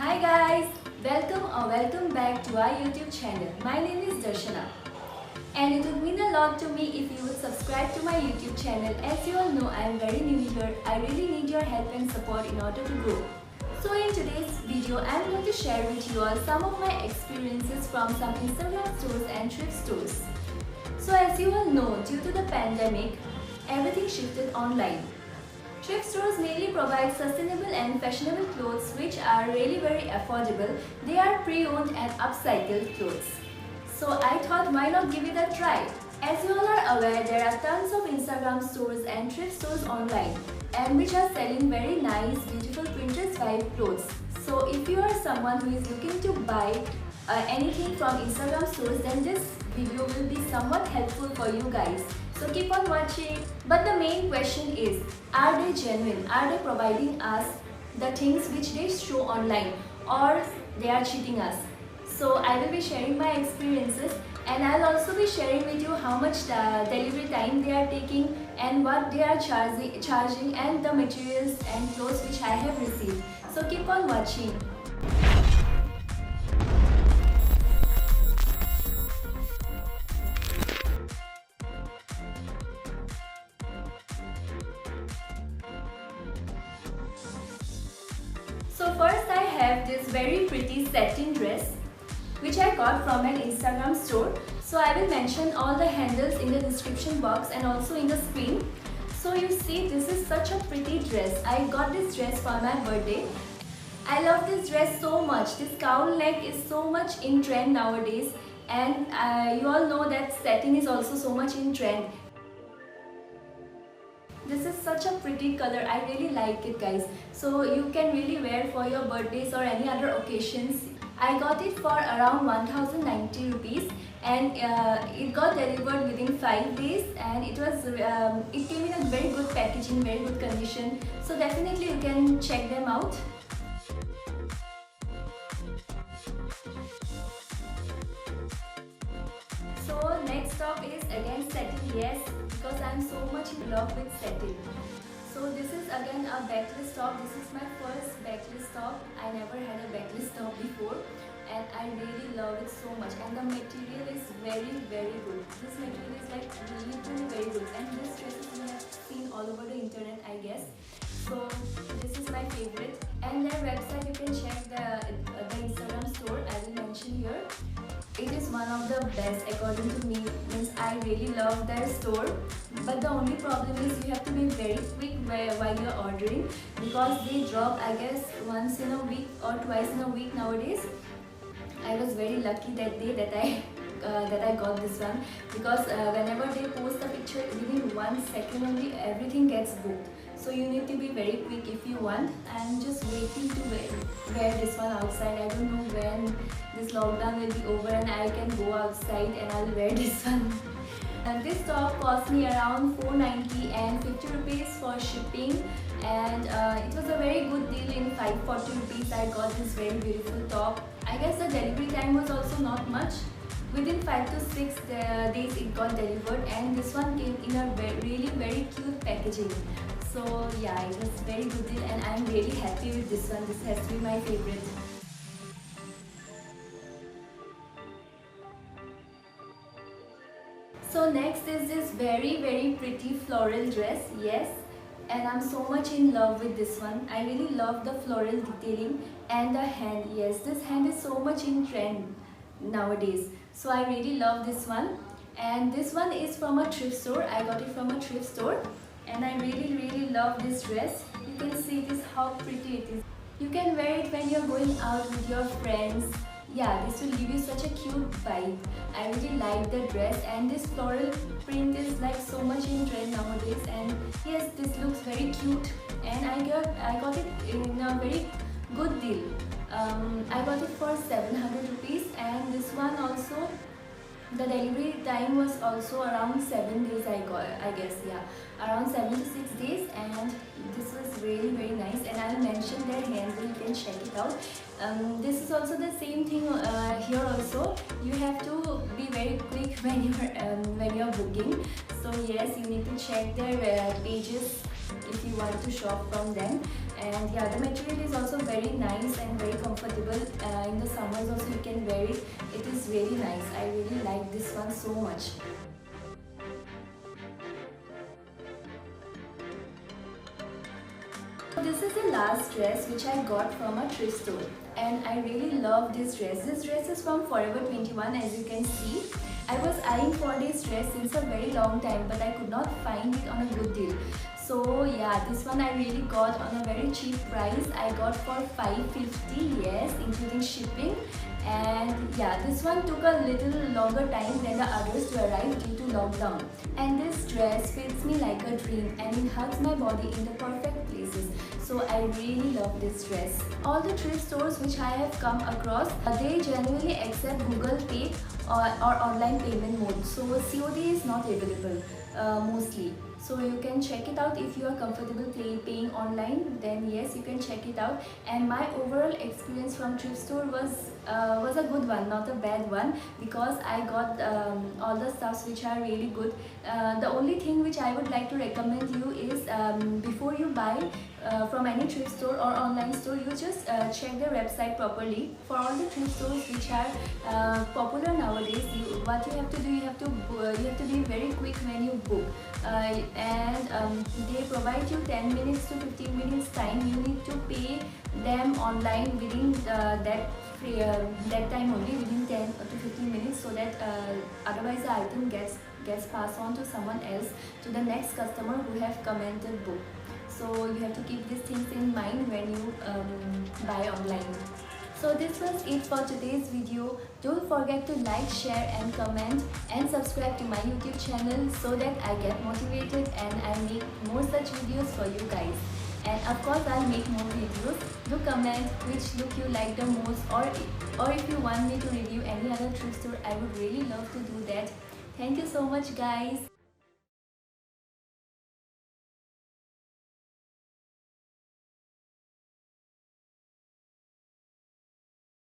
Hi guys, welcome back to our YouTube channel. My name is Darshana and it would mean a lot to me if you would subscribe to my YouTube channel. As you all know, I am very new here. I really need your help and support in order to grow. So in today's video, I am going to share with you all some of my experiences from some Instagram stores and thrift stores. So as you all know, due to the pandemic, everything shifted online. Thrift stores mainly provide sustainable and fashionable clothes which are really very affordable. They are pre-owned and upcycled clothes. So I thought why not give it a try. As you all are aware, there are tons of Instagram stores and thrift stores online and which are selling very nice, beautiful Pinterest vibe clothes. So if you are someone who is looking to buy anything from Instagram stores, then this video will be somewhat helpful for you guys. So keep on watching. But the main question is, are they genuine? Are they providing us the things which they show online, or they are cheating us? So I will be sharing my experiences and I'll also be sharing with you how much delivery time they are taking and what they are charging and the materials and clothes which I have received. So keep on watching. So first I have this very pretty satin dress which I got from an Instagram store. So I will mention all the handles in the description box and also in the screen. So you see, this is such a pretty dress. I got this dress for my birthday. I love this dress so much. This cowl neck is so much in trend nowadays, and you all know that satin is also so much in trend. This is such a pretty color. I really like it, guys. So you can really wear for your birthdays or any other occasions. I got it for around 1090 rupees and it got delivered within 5 days, and it came in a very good packaging, very good condition. So definitely you can check them out. So next top is again satin, yes, because I am so much in love with satin. So this is again a backless top. This is my first backless top. I never had a backless top before and I really love it so much, and the material is very good. This material is like really very good, and this dresses you have seen all over the internet, I guess. So this is my favorite, and their website you can check the Instagram store I will mention here. It is one of the best according to me. Means I really love their store, but the only problem is you have to be very quick while you're ordering, because they drop, I guess, once in a week or twice in a week nowadays. I was very lucky that day that I got this one, because whenever they post a picture, within 1 second only everything gets booked. So you need to be very quick if you want. I'm just waiting to wear this one outside. I don't know when this lockdown will be over and I can go outside and I'll wear this one. And this top cost me around 490 and 50 rupees for shipping, and it was a very good deal. In 540 rupees I got this very beautiful top. I guess the delivery time was also not much. Within 5 to 6 days it got delivered, and this one came in a really very cute packaging. So yeah, it was very good deal and I'm really happy with this one. This has to be my favorite. So next is this very pretty floral dress, yes, and I'm so much in love with this one. I really love the floral detailing and the hand. Yes, this hand is so much in trend nowadays. So I really love this one, and this one is from a thrift store. I got it from a thrift store and I really love this dress. You can see this how pretty it is. You can wear it when you're going out with your friends. Yeah, this will give you such a cute vibe. I really like the dress, and this floral print is like so much in trend nowadays, and yes, this looks very cute, and I got it in a very good deal. I got it for 700 rupees, and this one also, the delivery time was also around 7 days. I guess, yeah, around 7 to 6 days, and this was really very nice, and I'll mention their handle, you can check it out. This is also the same thing here also. You have to be very quick when you're booking. So yes, you need to check their pages if you want to shop from them. And yeah, the material is also very nice and very comfortable. In the summers also you can wear it. It is very nice. I really like this one so much. This is the last dress which I got from a thrift store, and I really love this dress. This dress is from Forever 21, as you can see. I was eyeing for this dress since a very long time, but I could not find it on a good deal. So yeah, this one I really got on a very cheap price. I got for 550, yes, including shipping. And yeah, this one took a little longer time than the others to arrive due to lockdown. And this dress fits me like a dream, and it hugs my body in the perfect places. So I really love this dress. All the thrift stores which I have come across, they generally accept Google Pay or online payment mode. So COD is not available mostly. So you can check it out if you are comfortable paying online. Then yes, you can check it out. And my overall experience from thrift store was a good one, not a bad one, because I got all the stuffs which are really good. The only thing which I would like to recommend you is before you buy from any thrift store or online store, you just check their website properly. For all the thrift stores which are popular nowadays, what you have to do, you have to be very quick when you book. And they provide you 10 minutes to 15 minutes time. You need to pay them online within that time only, within 10 to 15 minutes, so that otherwise the item gets passed on to someone else, to the next customer who have commented book. So you have to keep these things in mind when you buy online. So this was it for today's video. Don't forget to like, share and comment, and subscribe to my YouTube channel so that I get motivated and I make more such videos for you guys. And of course I'll make more videos. Do comment which look you like the most, or if you want me to review any other thrift store, I would really love to do that. Thank you so much guys.